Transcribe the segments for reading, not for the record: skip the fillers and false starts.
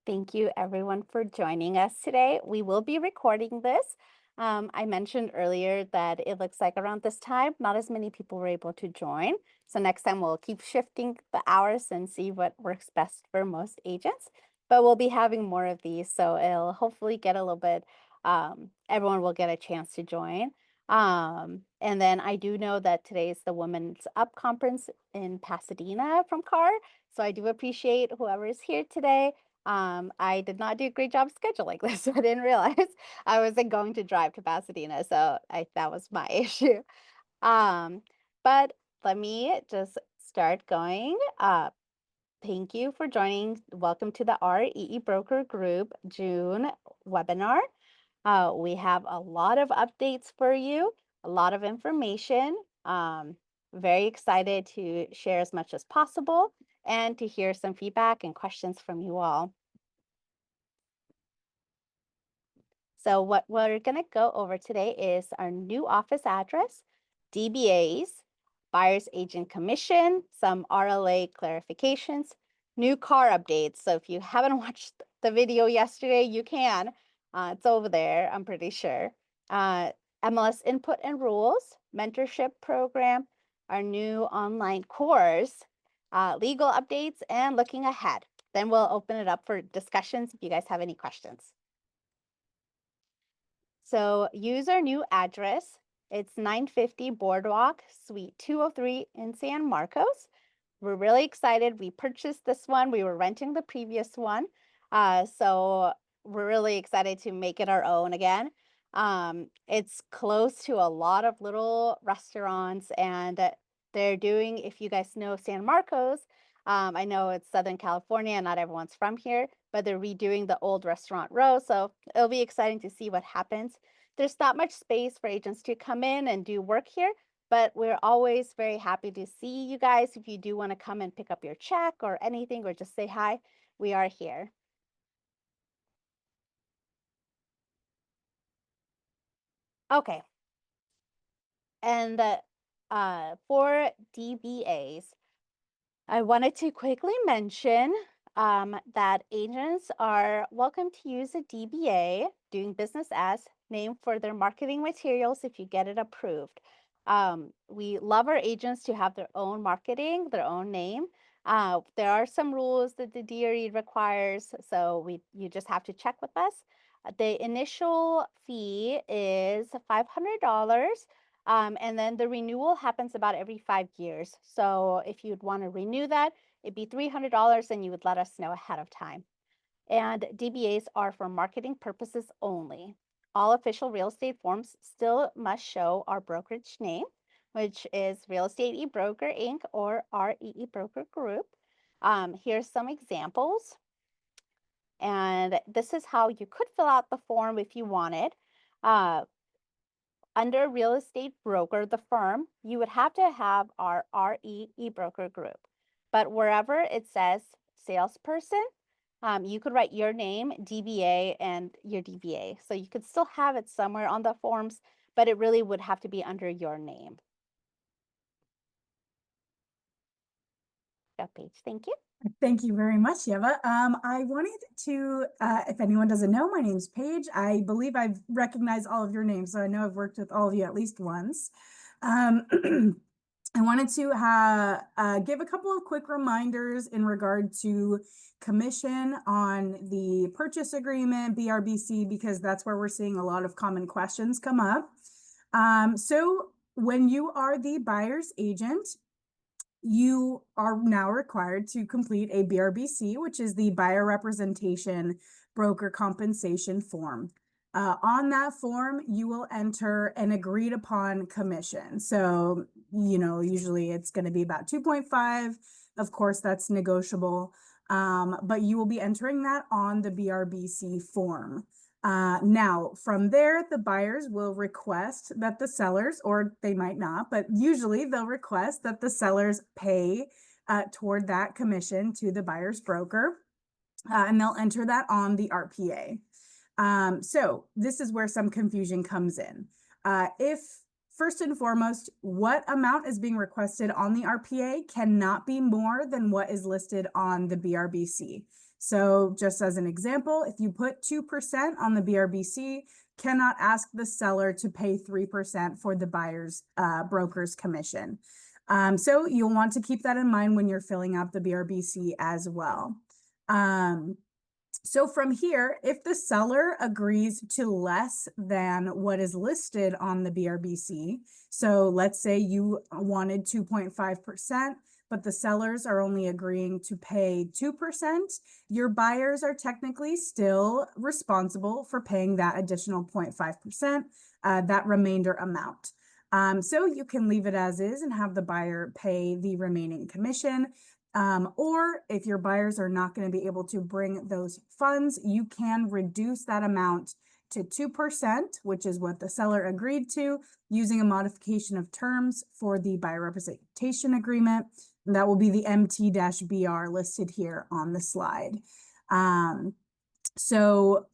Thank you everyone for joining us today. We will be recording this. I mentioned earlier that it looks like around this time, not as many people were able to join. So next time we'll keep shifting the hours and see what works best for most agents. But we'll be having more of these, so it'll hopefully get a little bit, everyone will get a chance to join. And then I do know that today's the Women's Up conference in Pasadena from CAR. So I do appreciate whoever is here today. I did not do a great job scheduling this. I didn't realize I wasn't going to drive to Pasadena, so that was my issue. Um, but let me just start going. Thank you for joining. Welcome to the REeBroker Group June webinar. We have a lot of updates for you, a lot of information. Very excited to share as much as possible and to hear some feedback and questions from you all. So what we're going to go over today is our new office address, DBAs, buyer's agent commission, some RLA clarifications, new car updates. So if you haven't watched the video yesterday, you can. It's over there, I'm pretty sure. MLS input and rules, mentorship program, our new online course, legal updates, and looking ahead. Then we'll open it up for discussions if you guys have any questions. So use our new address. It's 950 Boardwalk, Suite 203 in San Marcos. We're really excited. We purchased this one. We were renting the previous one. So we're really excited to make it our own again. It's close to a lot of little restaurants, and they're doing, if you guys know San Marcos, I know it's Southern California, not everyone's from here, but they're redoing the old restaurant row. So it'll be exciting to see what happens. There's not much space for agents to come in and do work here, but we're always very happy to see you guys. If you do want to come and pick up your check or anything, or just say hi, we are here. Okay. And for DBAs, I wanted to quickly mention that agents are welcome to use a DBA, doing business as, name for their marketing materials if you get it approved. We love our agents to have their own marketing, their own name. There are some rules that the DRE requires, so you just have to check with us. The initial fee is $500. And then the renewal happens about every 5 years. So if you'd want to renew that, it'd be $300 and you would let us know ahead of time. And DBAs are for marketing purposes only. All official real estate forms still must show our brokerage name, which is Real Estate eBroker Inc. or REeBroker Group. Here's some examples. And this is how you could fill out the form if you wanted. Under real estate broker, the firm, you would have to have our REeBroker Group. But wherever it says salesperson, you could write your name, DBA, and your DBA. So you could still have it somewhere on the forms, but it really would have to be under your name. That page, thank you. Thank you very much, Yeva. I wanted to, if anyone doesn't know, my name's Paige. I believe I've recognized all of your names, so I know I've worked with all of you at least once. I wanted to give a couple of quick reminders in regard to commission on the purchase agreement, BRBC, because that's where we're seeing a lot of common questions come up. So when you are the buyer's agent, you are now required to complete a BRBC, which is the buyer representation broker compensation form. On that form, you will enter an agreed upon commission. So, usually it's going to be about 2.5. Of course, that's negotiable, but you will be entering that on the BRBC form. Now, from there, the buyers will request that the sellers, or they might not, but usually they'll request that the sellers pay toward that commission to the buyer's broker, and they'll enter that on the RPA. So this is where some confusion comes in. If first and foremost, what amount is being requested on the RPA cannot be more than what is listed on the BRBC. So just as an example, if you put 2% on the BRBC, cannot ask the seller to pay 3% for the buyer's broker's commission. So you'll want to keep that in mind when you're filling out the BRBC as well. So from here, if the seller agrees to less than what is listed on the BRBC, so let's say you wanted 2.5%, but the sellers are only agreeing to pay 2%, your buyers are technically still responsible for paying that additional 0.5%, that remainder amount. So you can leave it as is and have the buyer pay the remaining commission. Or if your buyers are not going to be able to bring those funds, you can reduce that amount to 2%, which is what the seller agreed to, using a modification of terms for the buyer representation agreement. And that will be the MT-BR listed here on the slide. So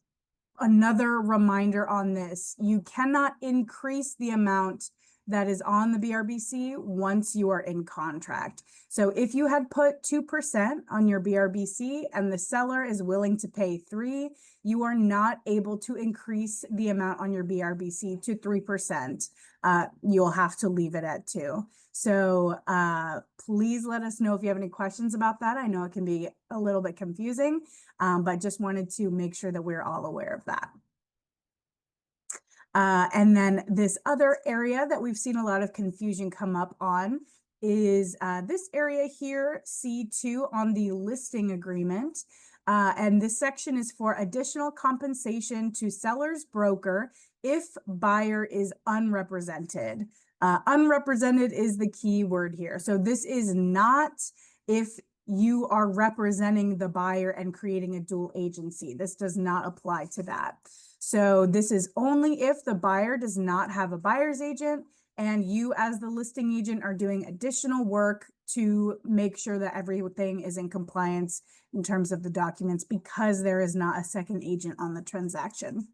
another reminder on this, you cannot increase the amount that is on the BRBC once you are in contract. So if you had put 2% on your BRBC and the seller is willing to pay 3%, you are not able to increase the amount on your BRBC to 3%. You'll have to leave it at 2%. So please let us know if you have any questions about that. I know it can be a little bit confusing, but just wanted to make sure that we're all aware of that. And then this other area that we've seen a lot of confusion come up on is this area here, C2 on the listing agreement. And this section is for additional compensation to seller's broker if buyer is unrepresented. Unrepresented is the key word here. So this is not if you are representing the buyer and creating a dual agency. This does not apply to that. So this is only if the buyer does not have a buyer's agent and you as the listing agent are doing additional work to make sure that everything is in compliance in terms of the documents because there is not a second agent on the transaction.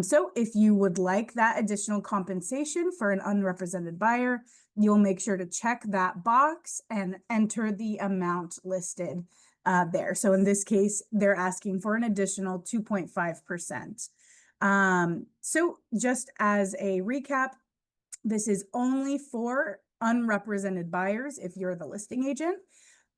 So if you would like that additional compensation for an unrepresented buyer, you'll make sure to check that box and enter the amount listed there. So in this case, they're asking for an additional 2.5%. So just as a recap, this is only for unrepresented buyers if you're the listing agent.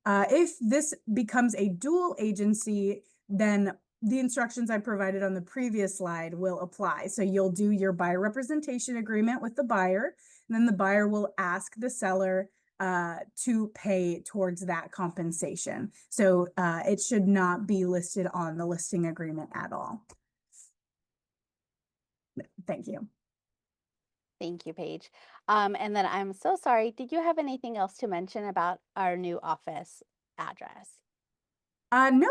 If this becomes a dual agency, then the instructions I provided on the previous slide will apply. So you'll do your buyer representation agreement with the buyer, and then the buyer will ask the seller to pay towards that compensation. So it should not be listed on the listing agreement at all. Thank you. Thank you, Paige. And then I'm so sorry. Did you have anything else to mention about our new office address? No,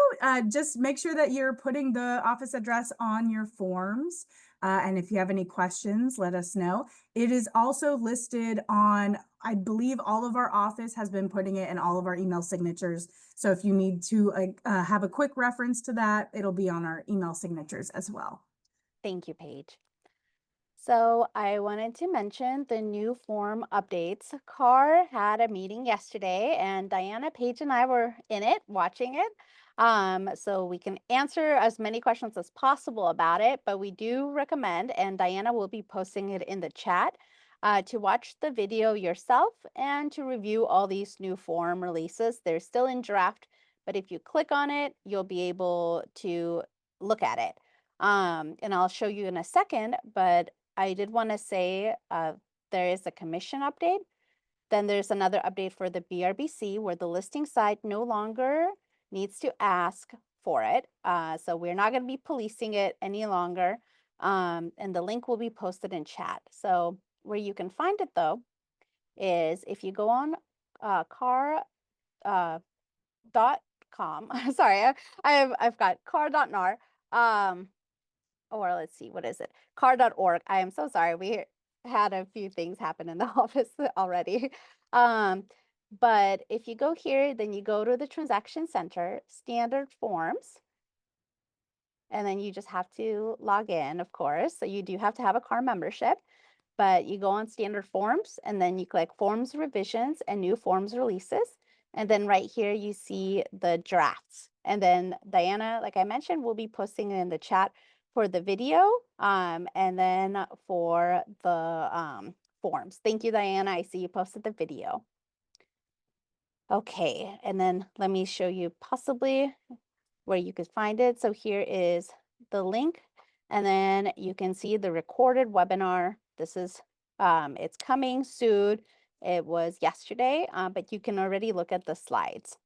just make sure that you're putting the office address on your forms. And if you have any questions, let us know. It is also listed on, I believe all of our office has been putting it in all of our email signatures. So if you need to have a quick reference to that, it'll be on our email signatures as well. Thank you, Paige. So I wanted to mention the new form updates. CAR had a meeting yesterday and Diana, Paige, and I were in it, watching it. So we can answer as many questions as possible about it, but we do recommend, and Diana will be posting it in the chat, to watch the video yourself and to review all these new form releases. They're still in draft, but if you click on it, you'll be able to look at it. And I'll show you in a second, but I did want to say there is a commission update. Then there's another update for the BRBC where the listing site no longer needs to ask for it. So we're not going to be policing it any longer. And the link will be posted in chat. So where you can find it though is if you go on car.com. Sorry, I've got car.nar. Or let's see, what is it? Car.org. I am so sorry. We had a few things happen in the office already. But if you go here, then you go to the transaction center, standard forms, and then you just have to log in, of course. So you do have to have a car membership, but you go on standard forms and then you click forms revisions and new forms releases. And then right here, you see the drafts. And then Diana, like I mentioned, will be posting it in the chat for the video, and then for the forms. Thank you, Diana. I see you posted the video. Okay, and then let me show you possibly where you could find it. So here is the link, and then you can see the recorded webinar. This is, it's coming soon. It was yesterday, but you can already look at the slides.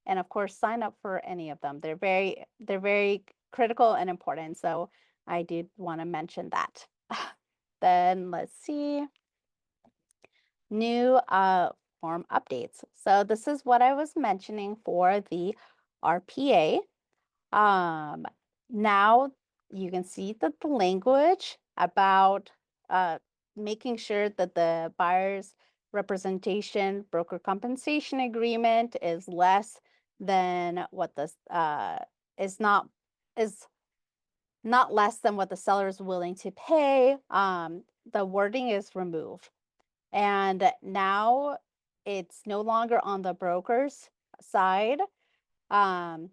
And of course, sign up for any of them. They're very critical and important. So I did want to mention that. Then let's see, new form updates. So this is what I was mentioning for the RPA. Now you can see that the language about making sure that the buyer's representation broker compensation agreement is less than what the is not less than what the seller is willing to pay. The wording is removed, and now it's no longer on the broker's side. On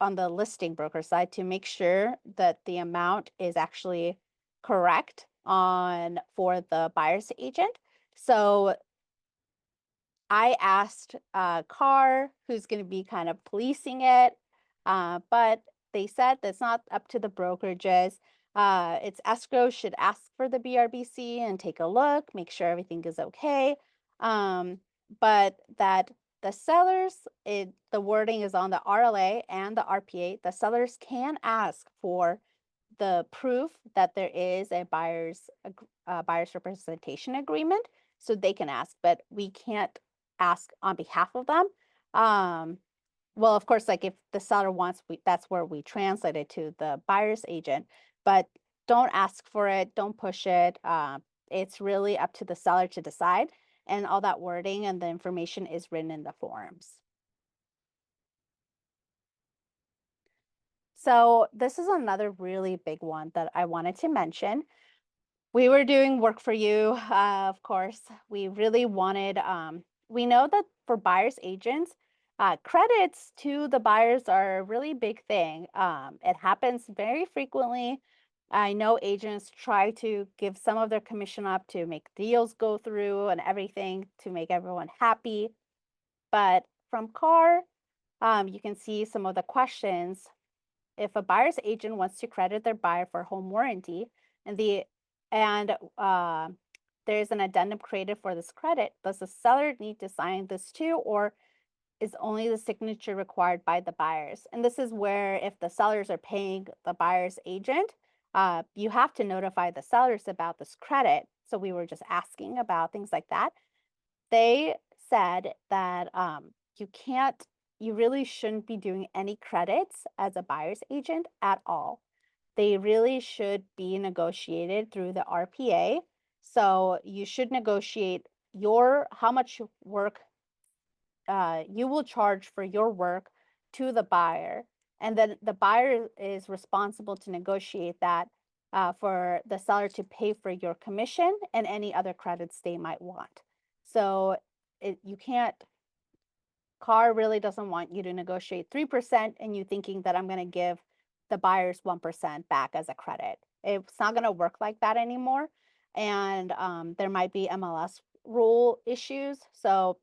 the listing broker side to make sure that the amount is actually correct for the buyer's agent. So I asked Carr, who's going to be kind of policing it, but they said that's not up to the brokerages. It's escrow should ask for the BRBC and take a look, make sure everything is okay. But that the sellers, the wording is on the RLA and the RPA. The sellers can ask for the proof that there is a buyer's representation agreement, so they can ask, but we can't ask on behalf of them. Well, of course, like if the seller wants, that's where we translate it to the buyer's agent, but don't ask for it, don't push it. It's really up to the seller to decide, and all that wording and the information is written in the forms. So this is another really big one that I wanted to mention. We were doing work for you, of course. We really wanted, we know that for buyer's agents, credits to the buyers are a really big thing. It happens very frequently. I know agents try to give some of their commission up to make deals go through and everything to make everyone happy. But from Carr, you can see some of the questions. If a buyer's agent wants to credit their buyer for home warranty and there's an addendum created for this credit, does the seller need to sign this too, or is only the signature required by the buyers? And this is where if the sellers are paying the buyer's agent, you have to notify the sellers about this credit. So we were just asking about things like that. They said that you really shouldn't be doing any credits as a buyer's agent at all. They really should be negotiated through the RPA. So you should negotiate how much work you will charge for your work to the buyer. And then the buyer is responsible to negotiate that for the seller to pay for your commission and any other credits they might want. So you can't, Carr really doesn't want you to negotiate 3% and you thinking that I'm going to give the buyers 1% back as a credit. It's not going to work like that anymore. And there might be MLS rule issues. So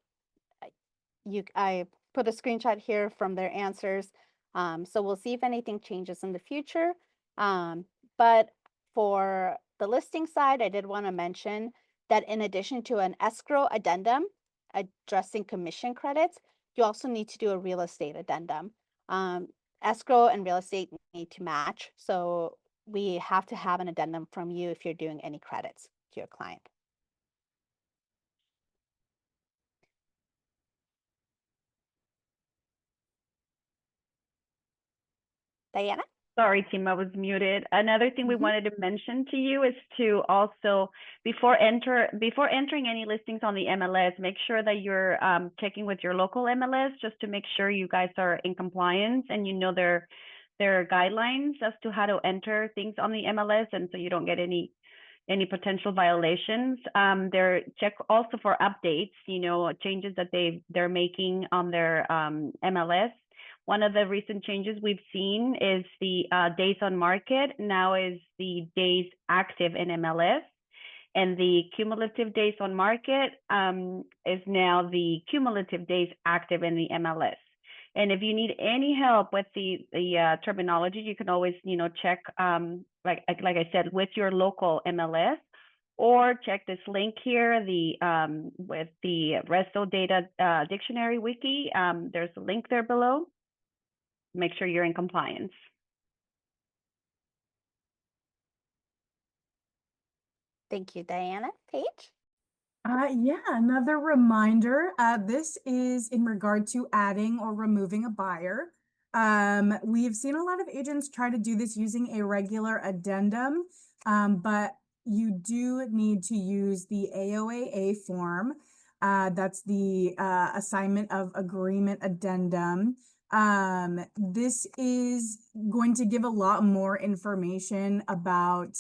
I put a screenshot here from their answers. So we'll see if anything changes in the future. But for the listing side, I did want to mention that in addition to an escrow addendum addressing commission credits, you also need to do a real estate addendum. Escrow and real estate need to match. So we have to have an addendum from you if you're doing any credits to your client. Diana? Sorry, team, I was muted. Another thing we wanted to mention to you is to also, before entering any listings on the MLS, make sure that you're checking with your local MLS just to make sure you guys are in compliance and you know their guidelines as to how to enter things on the MLS, and so you don't get any potential violations. They're check also for updates, changes that they're making on their MLS. One of the recent changes we've seen is the days on market now is the days active in MLS, and the cumulative days on market is now the cumulative days active in the MLS. And if you need any help with the terminology, you can always, check, like I said, with your local MLS, or check this link here, with the Resto Data Dictionary Wiki. There's a link there below. Make sure you're in compliance. Thank you, Diana. Paige? Yeah, another reminder. This is in regard to adding or removing a buyer. We've seen a lot of agents try to do this using a regular addendum, but you do need to use the AOAA form. That's the assignment of agreement addendum. This is going to give a lot more information about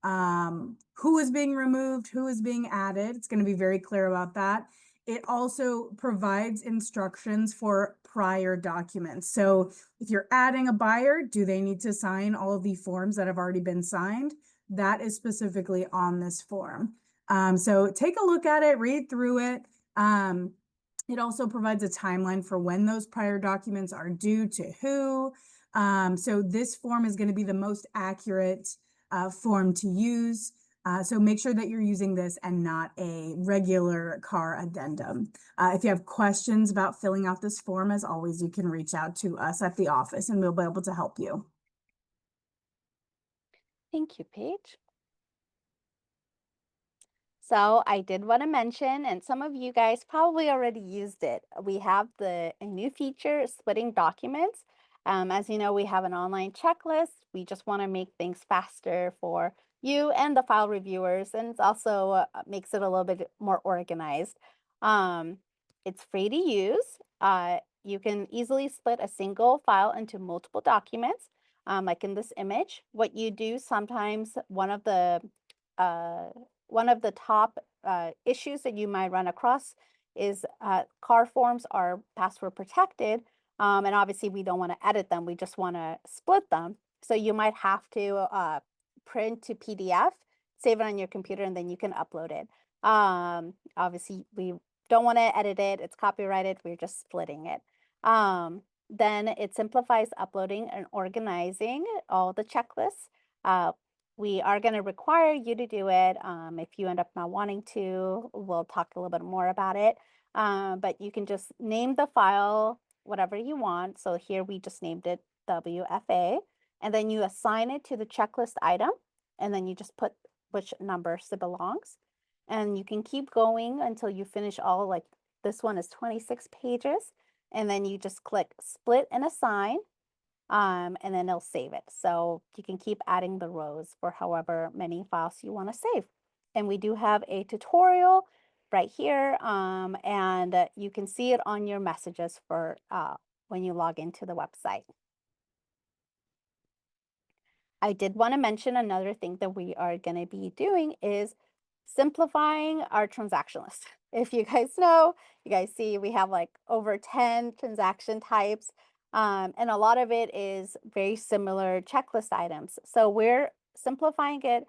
who is being removed, who is being added. It's going to be very clear about that. It also provides instructions for prior documents. So if you're adding a buyer, do they need to sign all of the forms that have already been signed? That is specifically on this form. So take a look at it, read through it. It also provides a timeline for when those prior documents are due to who. So this form is going to be the most accurate form to use. So make sure that you're using this and not a regular car addendum. If you have questions about filling out this form, as always, you can reach out to us at the office and we'll be able to help you. Thank you, Paige. So I did want to mention, and some of you guys probably already used it. We have a new feature, splitting documents. As you know, we have an online checklist. We just want to make things faster for you and the file reviewers, and it also makes it a little bit more organized. It's free to use. You can easily split a single file into multiple documents, like in this image. What you do sometimes, one of the top issues that you might run across is car forms are password protected, and obviously we don't want to edit them. We just want to split them. So you might have to print to PDF, save it on your computer, and then you can upload it. Obviously, we don't want to edit it. It's copyrighted. We're just splitting it. Then it simplifies uploading and organizing all the checklists. We are going to require you to do it. If you end up not wanting to, we'll talk a little bit more about it. But you can just name the file whatever you want. So here we just named it WFA, and then you assign it to the checklist item, and then you just put which numbers it belongs. And you can keep going until you finish all, like this one is 26 pages. And then you just click split and assign. And then it'll save it. So you can keep adding the rows for however many files you want to save. And we do have a tutorial right here, and you can see it on your messages for when you log into the website. I did want to mention another thing that we are going to be doing is simplifying our transaction list. If you guys know, you guys see we have like over 10 transaction types. And a lot of it is very similar checklist items. So we're simplifying it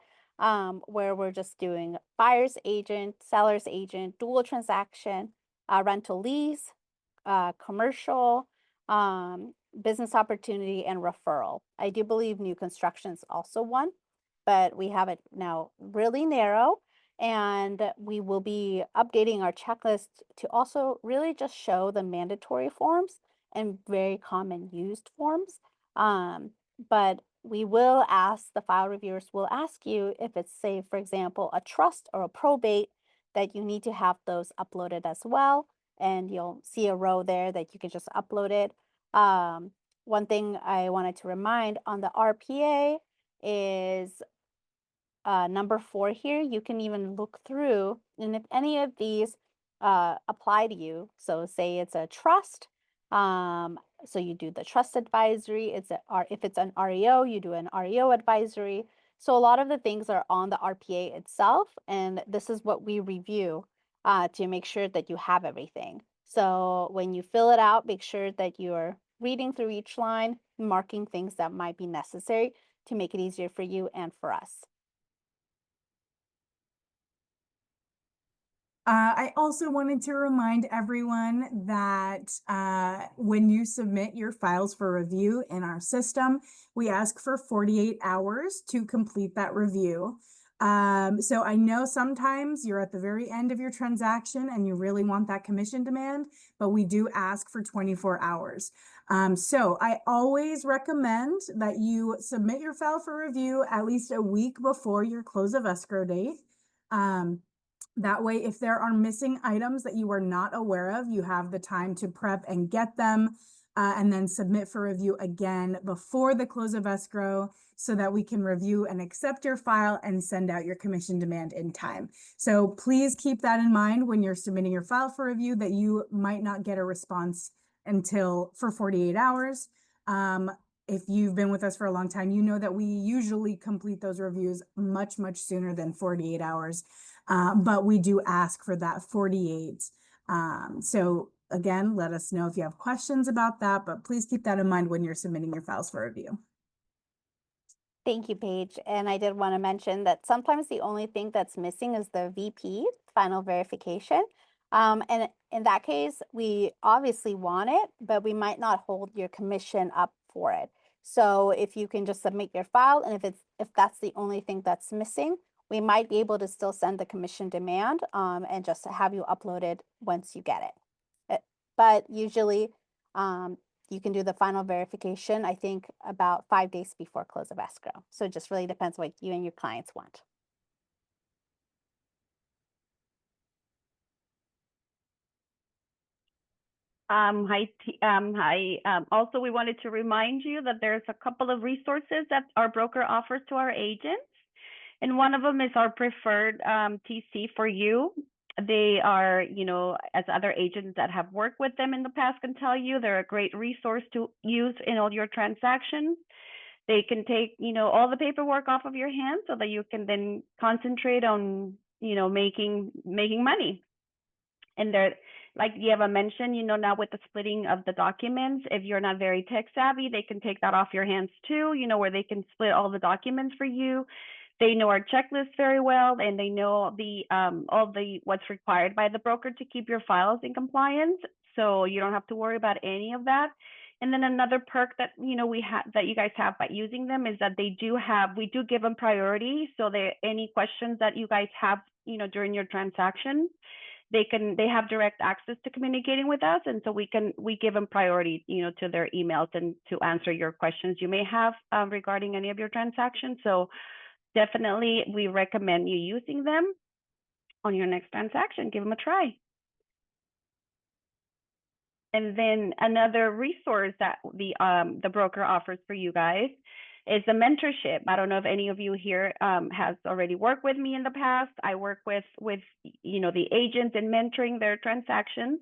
where we're just doing buyer's agent, seller's agent, dual transaction, rental lease, commercial, business opportunity, and referral. I do believe new construction is also one, but we have it now really narrow. And we will be updating our checklist to also really just show the mandatory forms and very common used forms. But we will ask, the file reviewers will ask you if it's, say, for example, a trust or a probate, that you need to have those uploaded as well. And you'll see a row there that you can just upload it. One thing I wanted to remind on the RPA is number 4 here. You can even look through, and if any of these apply to you, so say it's a trust, so you do the trust advisory. If it's an REO, you do an REO advisory. So a lot of the things are on the RPA itself, and this is what we review to make sure that you have everything. So when you fill it out, make sure that you're reading through each line, marking things that might be necessary to make it easier for you and for us. I also wanted to remind everyone that when you submit your files for review in our system, we ask for 48 hours to complete that review. So I know sometimes you're at the very end of your transaction and you really want that commission demand, but we do ask for 24 hours. So I always recommend that you submit your file for review at least a week before your close of escrow date. That way, if there are missing items that you are not aware of, you have the time to prep and get them, and then submit for review again before the close of escrow so that we can review and accept your file and send out your commission demand in time. So please keep that in mind when you're submitting your file for review, that you might not get a response until for 48 hours. If you've been with us for a long time, you know that we usually complete those reviews much, much sooner than 48 hours. But we do ask for that 48. So again, let us know if you have questions about that, but please keep that in mind when you're submitting your files for review. Thank you, Paige. And I did want to mention that sometimes the only thing that's missing is the VP, final verification. And in that case, we obviously want it, but we might not hold your commission up for it. So if you can just submit your file, and if that's the only thing that's missing, we might be able to still send the commission demand and just have you uploaded once you get it. But usually you can do the final verification, I think, about 5 days before close of escrow. So it just really depends what you and your clients want. Also, we wanted to remind you that there's a couple of resources that our broker offers to our agents. And one of them is our preferred TC for you. They are, you know, as other agents that have worked with them in the past can tell you, they're a great resource to use in all your transactions. They can take, you know, all the paperwork off of your hands so that you can then concentrate on, you know, making money. And they're, like Eva mentioned, you know, now with the splitting of the documents, if you're not very tech savvy, they can take that off your hands too, you know, where they can split all the documents for you. They know our checklist very well, and they know the all the what's required by the broker to keep your files in compliance. So you don't have to worry about any of that. And then another perk that, you know, that you guys have by using them is that we do give them priority. So any questions that you guys have, you know, during your transaction, they have direct access to communicating with us, and so we give them priority, you know, to their emails and to answer your questions you may have regarding any of your transactions. So definitely we recommend you using them on your next transaction. Give them a try. And then another resource that the broker offers for you guys is the mentorship. I don't know if any of you here has already worked with me in the past. I work with you know, the agents and mentoring their transactions.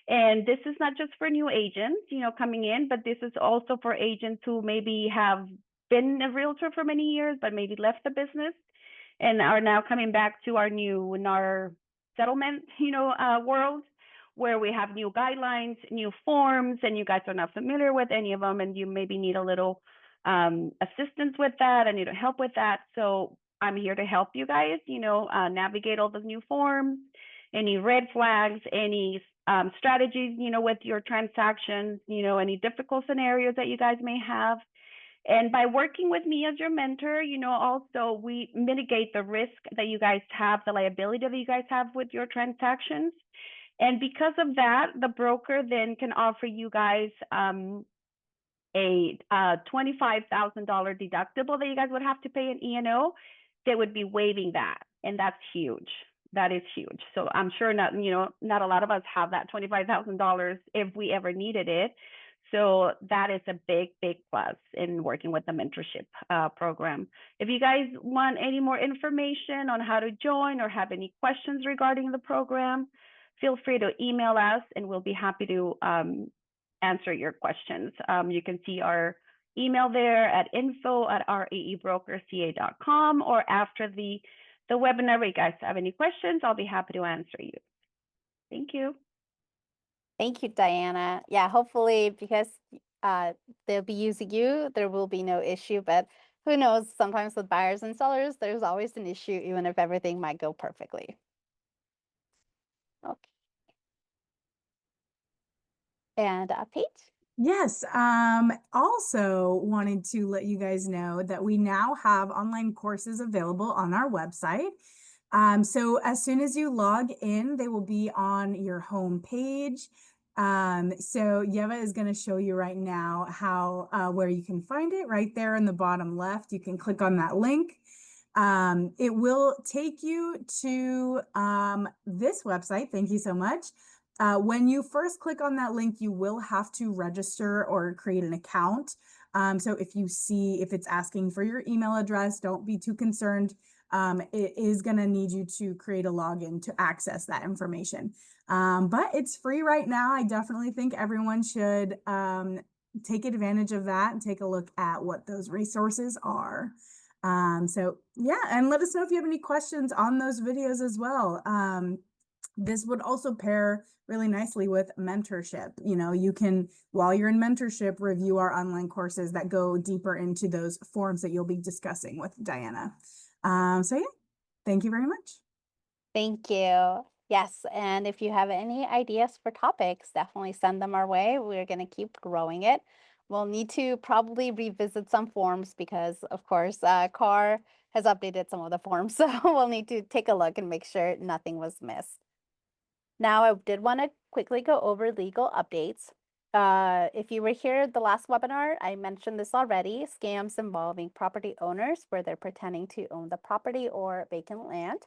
And this is not just for new agents, you know, coming in, but this is also for agents who maybe have been a realtor for many years, but maybe left the business and are now coming back to our settlement, you know, world, where we have new guidelines, new forms, and you guys are not familiar with any of them, and you maybe need a little assistance with that, and need help with that. So I'm here to help you guys, you know, navigate all those new forms, any red flags, any strategies, you know, with your transactions, you know, any difficult scenarios that you guys may have. And by working with me as your mentor, you know, also we mitigate the risk that you guys have, the liability that you guys have with your transactions. And because of that, the broker then can offer you guys a $25,000 deductible that you guys would have to pay in E&O. They would be waiving that, and that's huge. That is huge. So I'm sure not a lot of us have that $25,000 if we ever needed it. So that is a big, big plus in working with the mentorship program. If you guys want any more information on how to join or have any questions regarding the program, feel free to email us and we'll be happy to answer your questions. You can see our email there at info@reebrokerca.com, or after the webinar, if you guys have any questions, I'll be happy to answer you. Thank you. Thank you, Diana. Yeah, hopefully, because they'll be using you, there will be no issue. But who knows, sometimes with buyers and sellers, there's always an issue, even if everything might go perfectly. Okay. And Paige? Yes. Also wanted to let you guys know that we now have online courses available on our website. So as soon as you log in, they will be on your home page. So Yeva is going to show you right now how where you can find it right there in the bottom left. You can click on that link. It will take you to this website. Thank you so much. When you first click on that link, you will have to register or create an account. So if you see if it's asking for your email address, don't be too concerned. It is going to need you to create a login to access that information. But it's free right now. I definitely think everyone should take advantage of that and take a look at what those resources are. So yeah, and let us know if you have any questions on those videos as well. This would also pair really nicely with mentorship. You know, you can, while you're in mentorship, review our online courses that go deeper into those forms that you'll be discussing with Diana. So yeah, thank you very much. Thank you. Yes, and if you have any ideas for topics, definitely send them our way. We're going to keep growing it. We'll need to probably revisit some forms because, of course, CAR has updated some of the forms. So we'll need to take a look and make sure nothing was missed. Now, I did want to quickly go over legal updates. If you were here at the last webinar, I mentioned this already, scams involving property owners where they're pretending to own the property or vacant land.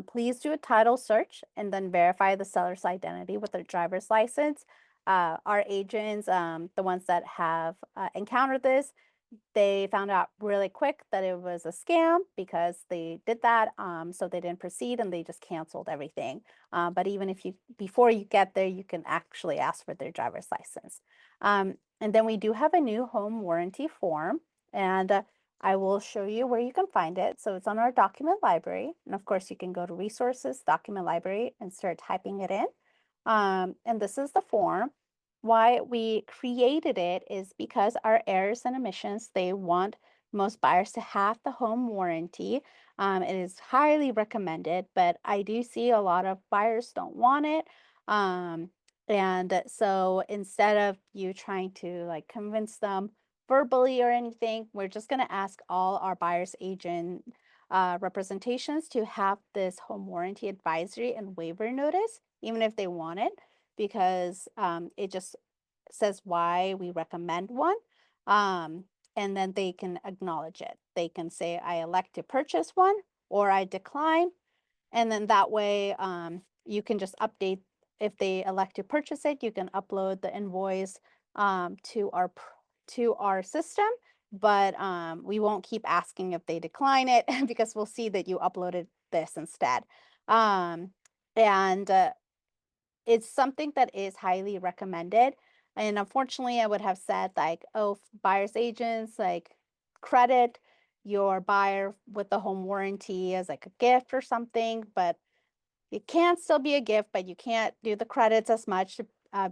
Please do a title search and then verify the seller's identity with their driver's license. Our agents, the ones that have encountered this, they found out really quick that it was a scam because they did that. So they didn't proceed and they just canceled everything. But even if before you get there, you can actually ask for their driver's license. And then we do have a new home warranty form, and I will show you where you can find it. So it's on our document library. And of course, you can go to resources, document library, and start typing it in. And this is the form. Why we created it is because our heirs and emissions, they want most buyers to have the home warranty. It is highly recommended, but I do see a lot of buyers don't want it. And so instead of you trying to like convince them verbally or anything, we're just going to ask all our buyer's agent representations to have this home warranty advisory and waiver notice, even if they want it, because it just says why we recommend one. And then they can acknowledge it. They can say, I elect to purchase one or I decline. And then that way you can just update. If they elect to purchase it, you can upload the invoice to our system. But we won't keep asking if they decline it because we'll see that you uploaded this instead. And it's something that is highly recommended. And unfortunately, I would have said like, oh, buyer's agents, like credit your buyer with the home warranty as like a gift or something, but it can still be a gift, but you can't do the credits as much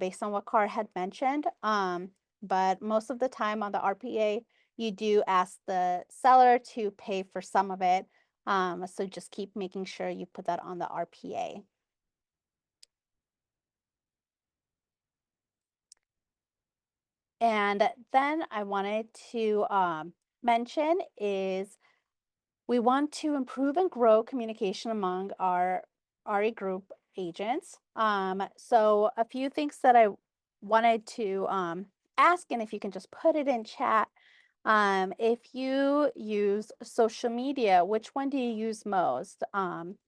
based on what Car had mentioned. But most of the time on the RPA, you do ask the seller to pay for some of it. So just keep making sure you put that on the RPA. And then I wanted to mention is we want to improve and grow communication among our RE group agents. So a few things that I wanted to ask, and if you can just put it in chat. If you use social media, which one do you use most?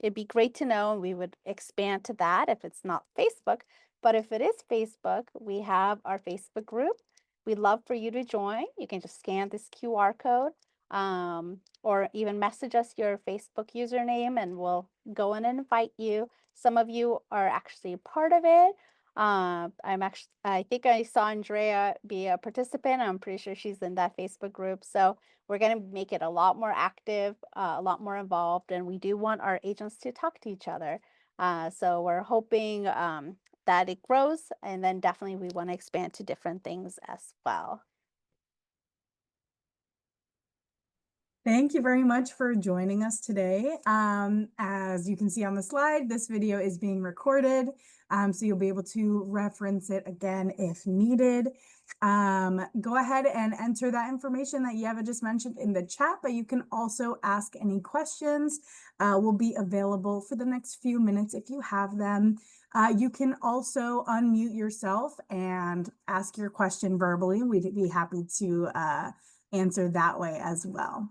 It'd be great to know, and we would expand to that if it's not Facebook. But if it is Facebook, we have our Facebook group. We'd love for you to join. You can just scan this QR code or even message us your Facebook username and we'll go in and invite you. Some of you are actually part of it. I think I saw Andrea be a participant. I'm pretty sure she's in that Facebook group. So we're going to make it a lot more active, a lot more involved, and we do want our agents to talk to each other. So we're hoping that it grows. And then definitely we want to expand to different things as well. Thank you very much for joining us today. As you can see on the slide, this video is being recorded, so you'll be able to reference it again if needed. Go ahead and enter that information that Yeva just mentioned in the chat, but you can also ask any questions. Will be available for the next few minutes if you have them. You can also unmute yourself and ask your question verbally. We'd be happy to answer that way as well.